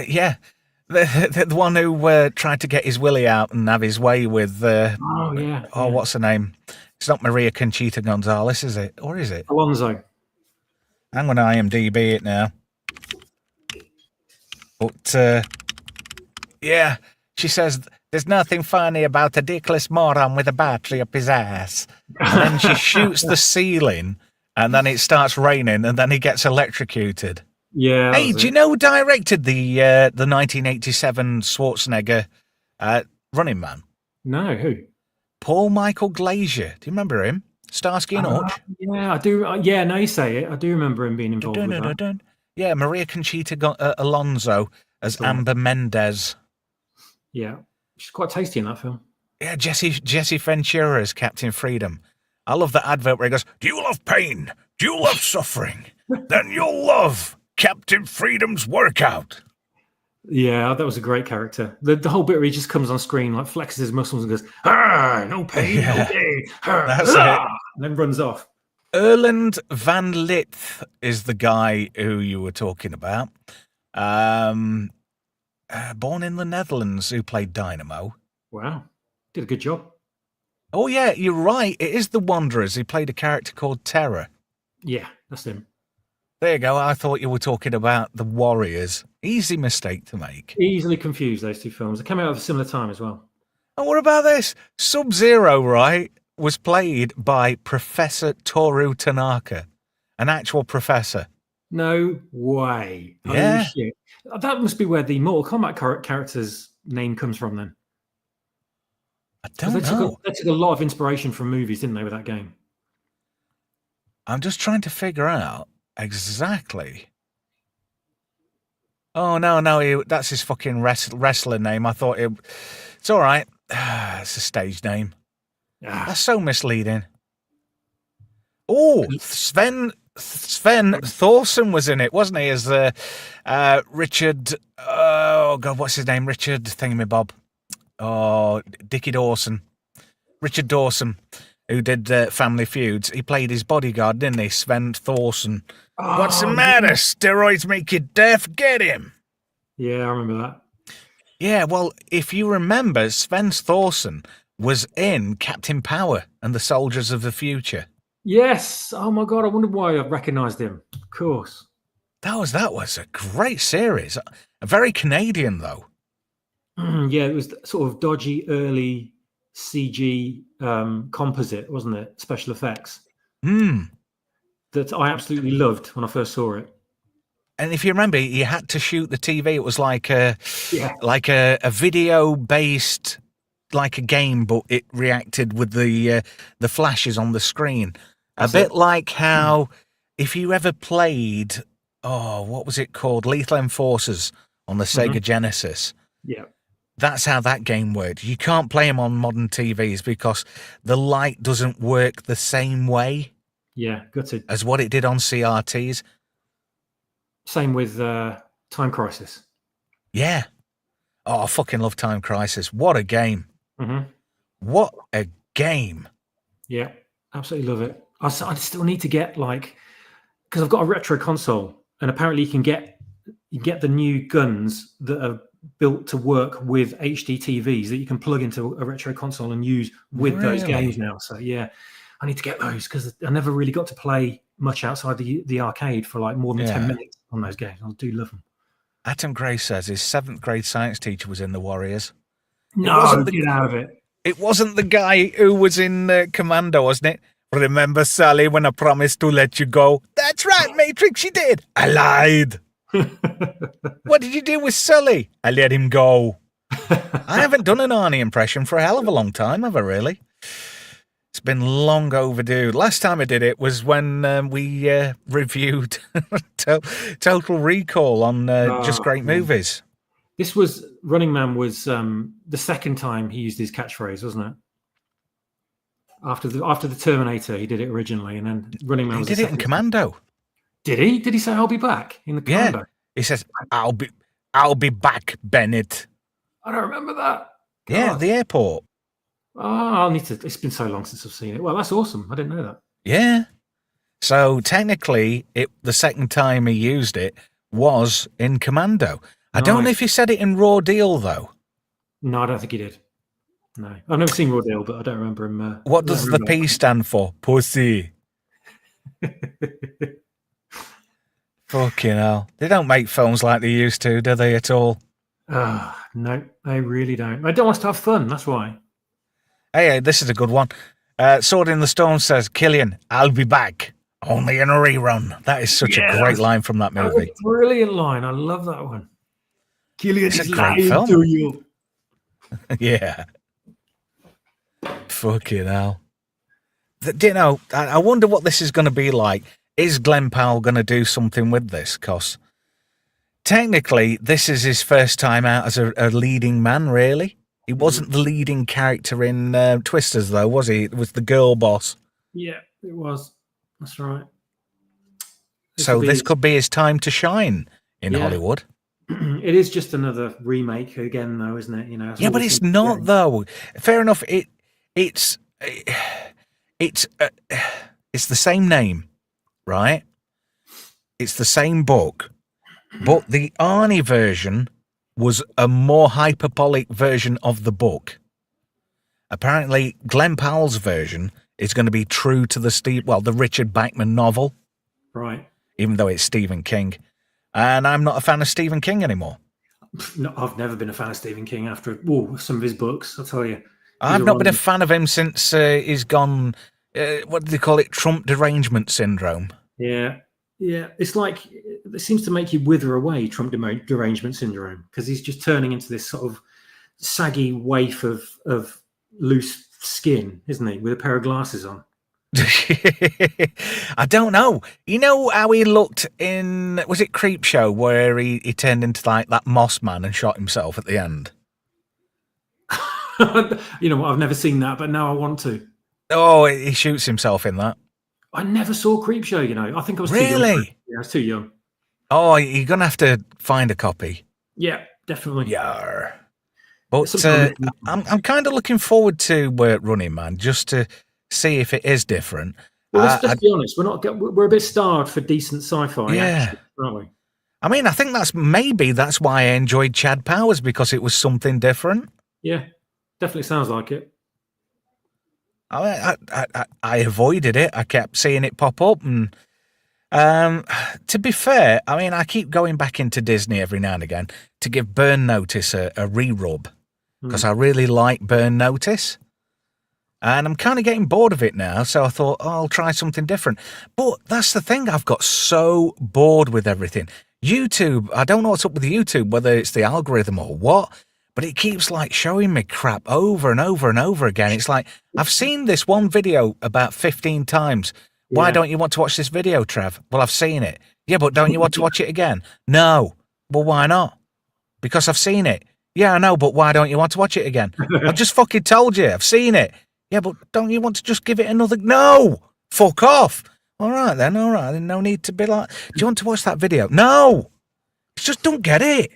Yeah. The one who tried to get his willy out and have his way with... what's her name? It's not Maria Conchita Gonzalez, is it? Or is it? Alonso. I'm going to IMDb it now. But, yeah, she says, there's nothing funny about a dickless moron with a battery up his ass. And then she shoots the ceiling, and then it starts raining, and then he gets electrocuted. Yeah. Hey, do you know who directed the 1987 Schwarzenegger Running Man? No, who? Paul Michael Glazier. Do you remember him? Starsky and Hutch? Yeah, I do. Now you say it. I do remember him being involved with that. Yeah, Maria Conchita Alonso as Amber Mendez. Yeah, she's quite tasty in that film. Yeah, Jesse Ventura as Captain Freedom. I love the advert where he goes, do you love pain? Do you love suffering? Then you'll love Captain Freedom's workout. Yeah, that was a great character. The whole bit where he just comes on screen, like flexes his muscles and goes, no pain, no pain. That's it. And then runs off. Erland van Lith is the guy who you were talking about. Born in the Netherlands, who played Dynamo. Wow. Did a good job. Oh, yeah, you're right. It is the Wanderers. He played a character called Terror. Yeah, that's him. There you go. I thought you were talking about the Warriors. Easy mistake to make. Easily confused, those two films. They came out at a similar time as well. And what about this? Sub-Zero, right, was played by Professor Toru Tanaka, an actual professor. No way. Yeah. Holy shit. That must be where the Mortal Kombat character's name comes from then. I don't know. They took a lot of inspiration from movies, didn't they, with that game? I'm just trying to figure out exactly. Oh, no, that's his fucking wrestler name. I thought it's all right. It's a stage name. That's so misleading. Oh, Sven Sven Thorson was in it, wasn't he? As Richard. Oh God, what's his name? Richard Thingamabob. Oh, Dickie Dawson. Richard Dawson, who did Family Feuds. He played his bodyguard, didn't he? Sven Thorson. What's the matter? Yeah. Steroids make you deaf? Get him. Yeah, I remember that. Yeah, well, if you remember, Sven Thorson was in Captain Power and the Soldiers of the Future. Yes. Oh my God, I wonder why I recognised him. Of course. That was a great series. Very Canadian, though. Yeah, it was sort of dodgy early CG composite, wasn't it? Special effects. That I absolutely loved when I first saw it. And if you remember, you had to shoot the TV. It was like a video based, like a game, but it reacted with the flashes on the screen. A bit like how if you ever played, what was it called? Lethal Enforcers on the Sega Genesis. Yeah. That's how that game worked. You can't play them on modern TVs because the light doesn't work the same way. Yeah, gutted. As what it did on CRTs. Same with Time Crisis. Yeah. Oh, I fucking love Time Crisis. What a game. Mm-hmm. What a game. Yeah, absolutely love it. I still need to get because I've got a retro console, and apparently you get the new guns that are built to work with HD TVs that you can plug into a retro console and use with those games now. So yeah, I need to get those because I never really got to play much outside the arcade for more than 10 minutes on those games. I do love them. Adam Gray says his 7th grade science teacher was in the Warriors. No, get out of it. It wasn't the guy who was in Commando, wasn't it? Remember, Sally, when I promised to let you go? That's right, Matrix, you did. I lied. What did you do with Sully? I let him go. I haven't done an Arnie impression for a hell of a long time, have I really? It's been long overdue. Last time I did it was when we reviewed Total Recall on Just Great Movies. This was Running Man was the second time he used his catchphrase, wasn't it? After the Terminator, he did it originally, and then Running Man was he did it in Commando. Did he? Did he say "I'll be back" in the Commando? Yeah, he says I'll be back, Bennett. I don't remember that. God. Yeah, the airport. Oh, I'll need to. It's been so long since I've seen it. Well, that's awesome. I didn't know that. Yeah. So technically, the second time he used it was in Commando. I don't know if he said it in Raw Deal though. No, I don't think he did. No, I've never seen Raw Deal, but I don't remember him. What does the P stand for? Pussy. Fucking hell. They don't make films like they used to, do they, at all? No, they really don't. They don't want us to have fun, that's why. Hey, this is a good one. Sword in the Stone says, Killian, I'll be back. Only in a rerun. That is such a great line from that movie. That's a brilliant line. I love that one. Killian is a great film. To you. Yeah. Fucking hell. Do you know, I wonder what this is going to be like. Is Glen Powell going to do something with this? Because technically, this is his first time out as a leading man, really. He wasn't the leading character in Twisters, though, was he? It was the girl boss. Yeah, it was. That's right. This could be his time to shine in Hollywood. It is just another remake again, though, isn't it? Yeah, but it's not, though. Fair enough. It's the same name, right? It's the same book, but the Arnie version was a more hyperbolic version of the book. Apparently, Glen Powell's version is going to be true to the Richard Bachman novel, right? Even though it's Stephen King, and I'm not a fan of Stephen King anymore. No, I've never been a fan of Stephen King after some of his books. I'll tell you, I've not been a fan of him since he's gone. What do they call it? Trump derangement syndrome. Yeah. It's like it seems to make you wither away, Trump derangement syndrome, because he's just turning into this sort of saggy waif of loose skin, isn't he? With a pair of glasses on. I don't know. You know how he looked in, was it Creepshow, where he turned into like that moss man and shot himself at the end? You know what? I've never seen that, but now I want to. Oh, he shoots himself in that. I never saw Creepshow, you know. I think I was too young. Really? Yeah, I was too young. Oh, you're going to have to find a copy. Yeah, definitely. Yeah. But Sometimes- I'm kind of looking forward to Running Man, just to see if it is different. Well, let's be honest. We're a bit starved for decent sci-fi action, aren't we? I mean, I think that's why I enjoyed Chad Powers, because it was something different. Yeah, definitely sounds like it. I avoided it. I kept seeing it pop up, and to be fair, I mean, I keep going back into Disney every now and again to give Burn Notice a re-rub, because I really like Burn Notice. And I'm kind of getting bored of it now, so I thought, I'll try something different. But that's the thing, I've got so bored with everything. YouTube, I don't know what's up with YouTube, whether it's the algorithm or what, but it keeps like showing me crap over and over and over again. It's like, I've seen this one video about 15 times. Why don't you want to watch this video, Trev? Well, I've seen it. Yeah, but don't you want to watch it again? No. Well, why not? Because I've seen it. Yeah, I know, but why don't you want to watch it again? I've just fucking told you, I've seen it. Yeah, but don't you want to just give it another... No! Fuck off! All right, then, no need to be like... Do you want to watch that video? No! Just don't get it.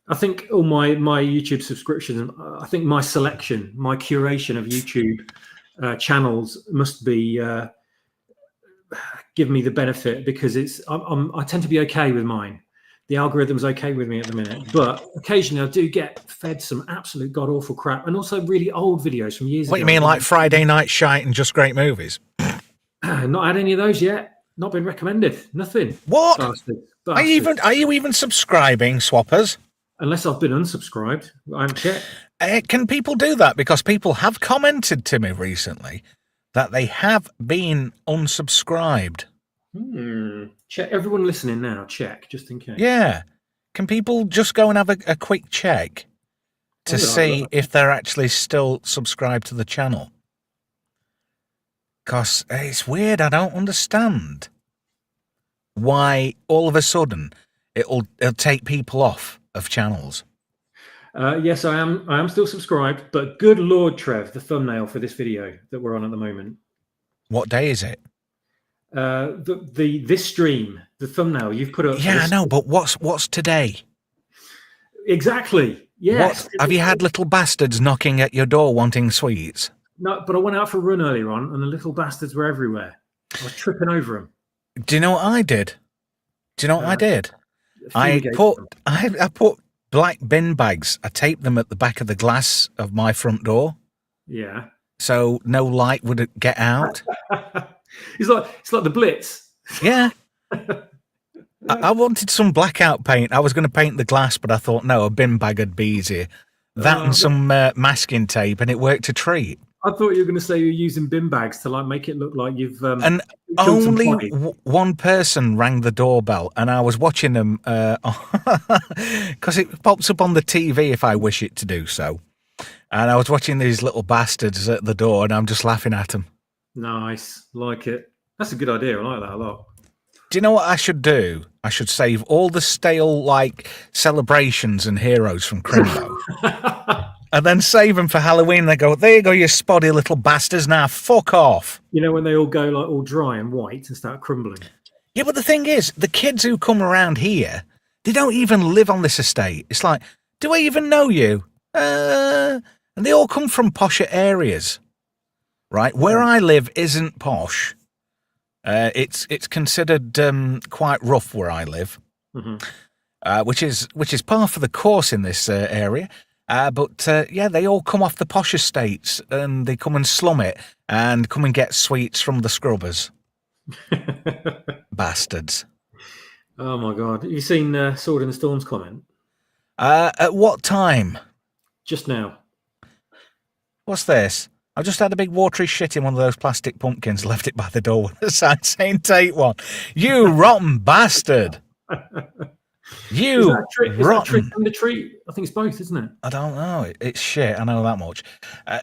I think all my YouTube subscriptions, I think my selection, my curation of YouTube channels must be give me the benefit, because I tend to be okay with mine. The algorithm's okay with me at the minute, but occasionally I do get fed some absolute god awful crap, and also really old videos from years ago. What you mean, like Friday Night Shite and Just Great Movies? Not had any of those yet. Not been recommended. Nothing. What? Bastard. Are you even subscribing, swappers? Unless I've been unsubscribed, I haven't checked. Can people do that? Because people have commented to me recently that they have been unsubscribed. Check. Everyone listening now, check, just in case. Yeah. Can people just go and have a quick check to see if they're actually still subscribed to the channel? Because it's weird. I don't understand why all of a sudden it'll take people off of channels. Yes, I am still subscribed, but good Lord, Trev, the thumbnail for this video that we're on at the moment. What day is it? This stream, the thumbnail you've put up. Yeah, I know, but what's today? Exactly. Yes. Have you had little bastards knocking at your door wanting sweets? No, but I went out for a run earlier on, and the little bastards were everywhere. I was tripping over them. Do you know what I did? I put black bin bags. I taped them at the back of the glass of my front door. Yeah. So no light would get out. It's like the Blitz. Yeah. I wanted some blackout paint. I was going to paint the glass, but I thought, no, a bin bag would be easier. That and some masking tape, and it worked a treat. I thought you were going to say you're using bin bags to like make it look like you've. And only one person rang the doorbell, and I was watching them because it pops up on the TV if I wish it to do so. And I was watching these little bastards at the door, and I'm just laughing at them. Nice, like it. That's a good idea. I like that a lot. Do you know what I should do? I should save all the stale like celebrations and heroes from Crimbo. And then save them for Halloween. They go, there you go, you spotty little bastards. Now, fuck off. You know, when they all go like all dry and white and start crumbling. Yeah, but the thing is, the kids who come around here, they don't even live on this estate. It's like, do I even know you? And they all come from posher areas, right? Where I live isn't posh. It's considered quite rough where I live, which is par for the course in this area. But they all come off the posh estates, and they come and slum it and come and get sweets from the scrubbers. Bastards. Oh my God. Have you seen Sword in the Storm's comment? At what time? Just now. What's this? I just had a big watery shit in one of those plastic pumpkins, left it by the door with a sign saying take one. You rotten bastard. You rotten. Trick and a treat? I think it's both, isn't it? I don't know. It's shit. I know that much.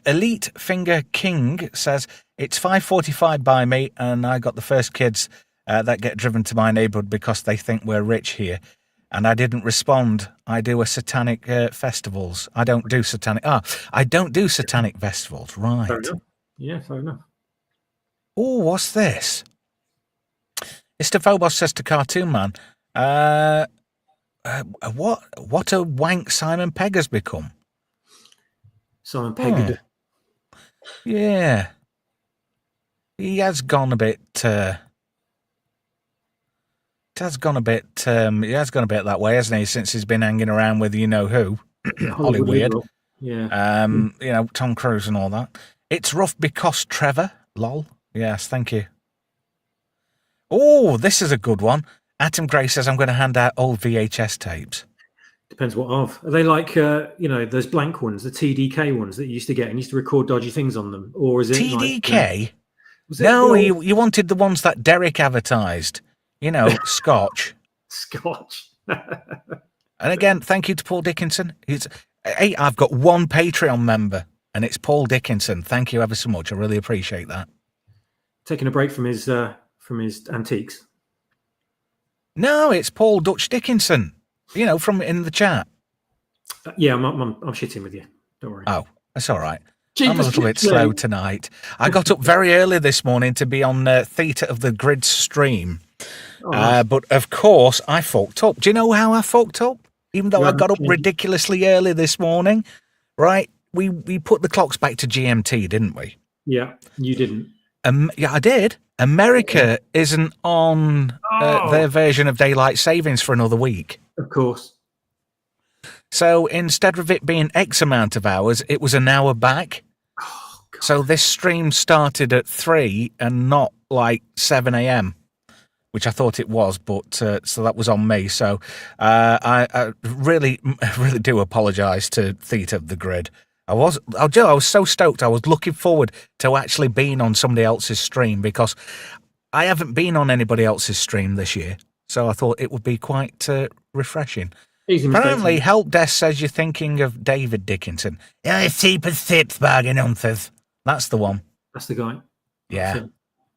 Elite Finger King says, it's 5:45 by me, and I got the first kids that get driven to my neighbourhood because they think we're rich here. And I didn't respond. I do a satanic festivals. I don't do satanic. I don't do satanic festivals. Right. Fair enough. Yeah, fair enough. Oh, what's this? Mr. Phobos says to Cartoon Man, what a wank Simon Pegg has become. Simon Pegg. Yeah. He has gone a bit. It has gone a bit. He has gone a bit that way, hasn't he? Since he's been hanging around with you know who, Hollywood. Yeah. You know, Tom Cruise and all that. It's rough because Trevor. Lol. Yes, thank you. Oh, this is a good one. Atom Gray says I'm going to hand out old VHS tapes. Depends what of. Are they like, those blank ones, the TDK ones that you used to get and used to record dodgy things on them? Or is it TDK? Like, no, you wanted the ones that Derek advertised. You know, Scotch. Scotch. And again, thank you to Paul Dickinson. Hey, I've got one Patreon member, and it's Paul Dickinson. Thank you ever so much. I really appreciate that. Taking a break from his antiques. No, it's Paul Dutch Dickinson. You know, from in the chat. Yeah, I'm shitting with you. Don't worry. Oh, that's all right. I'm a little bit slow tonight. I got up very early this morning to be on Theatre of the Grid stream. But of course, I fucked up. Do you know how I fucked up? Even though I got up ridiculously early this morning, right? We put the clocks back to GMT, didn't we? Yeah, you didn't. Yeah, I did. America isn't on their version of daylight savings for another week. Of course. So instead of it being X amount of hours, it was an hour back. Oh, God. So this stream started at 3 and not like 7 a.m., which I thought it was, but so that was on me. So I really do apologise to Theatre of the Grid. I was so stoked. I was looking forward to actually being on somebody else's stream because I haven't been on anybody else's stream this year. So I thought it would be quite refreshing. Apparently, Help Desk says you're thinking of David Dickinson. Yeah, it's cheap as tips, bargain hunters. That's the one. That's the guy. Yeah.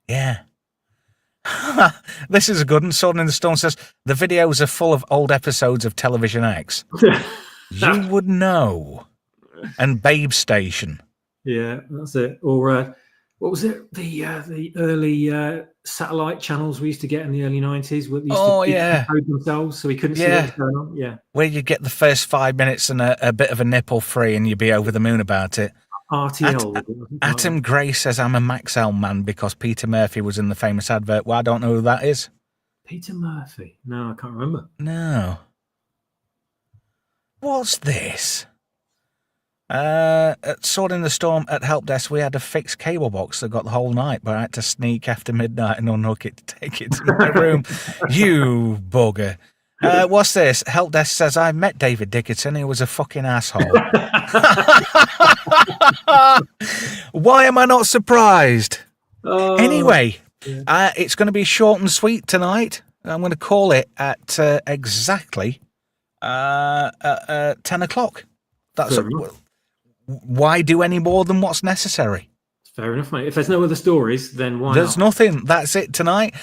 Yeah. This is a good one. Sword in the Stone says, the videos are full of old episodes of Television X. You would know. And Babe Station. Yeah, that's it. Or what was it? The early satellite channels we used to get in the early 90s. Where they used to code themselves so we couldn't see what was going on. Yeah. Where you get the first 5 minutes and a bit of a nipple free and you'd be over the moon about it. RTL. Atom Gray says I'm a Maxell man because Peter Murphy was in the famous advert. Well, I don't know who that is. Peter Murphy? No, I can't remember. No. What's this? At Sword in the Storm at Help Desk, we had a fixed cable box that got the whole night, but I had to sneak after midnight and unhook it to take it to my room. You bugger. What's this? Help Desk says, I met David Dickinson. He was a fucking asshole. Why am I not surprised? Anyway, it's going to be short and sweet tonight. I'm going to call it at exactly 10 o'clock. That's why do any more than what's necessary? Fair enough, mate. If there's no other stories, then why There's nothing. That's it tonight.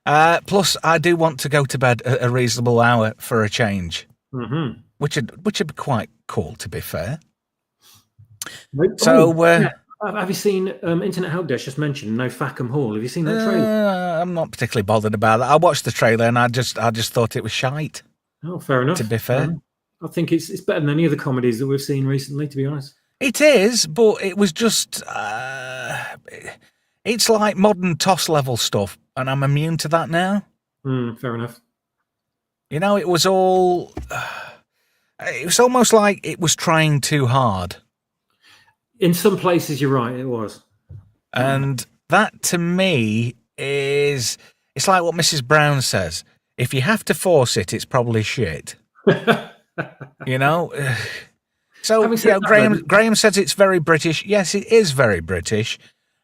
Plus, I do want to go to bed at a reasonable hour for a change, which would be quite cool, to be fair. So, have you seen Internet Help Desk just mentioned No Fackham Hall? Have you seen that trailer? I'm not particularly bothered about that. I watched the trailer and I just thought it was shite. Oh, fair enough. To be fair, I think it's better than any of the comedies that we've seen recently. To be honest, it is, but it was just it's like modern TOS level stuff, and I'm immune to that now. Fair enough. You know, it was all. It was almost like it was trying too hard. In some places, you're right, it was. And that, to me, it's like what Mrs. Brown says. If you have to force it, it's probably shit. You know? So, Graham says it's very British. Yes, it is very British.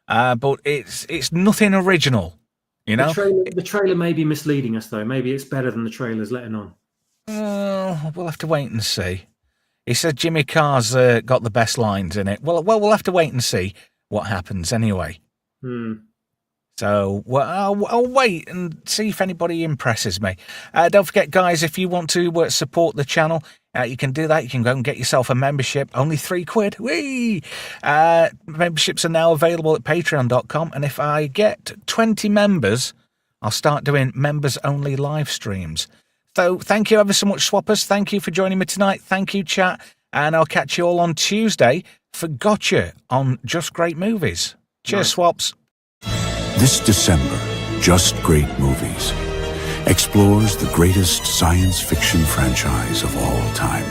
But it's nothing original, you know? The trailer may be misleading us, though. Maybe it's better than the trailer's letting on. We'll have to wait and see. He said Jimmy Carr's got the best lines in it. Well, we'll have to wait and see what happens anyway. So I'll wait and see if anybody impresses me. Don't forget, guys, if you want to support the channel, you can do that. You can go and get yourself a membership. Only £3. Whee! Memberships are now available at patreon.com. And if I get 20 members I'll start doing members-only live streams. So thank you ever so much, Swappers. Thank you for joining me tonight. Thank you, chat. And I'll catch you all on Tuesday for Gotcha on Just Great Movies. Cheers, Swaps. This December, Just Great Movies explores the greatest science fiction franchise of all time.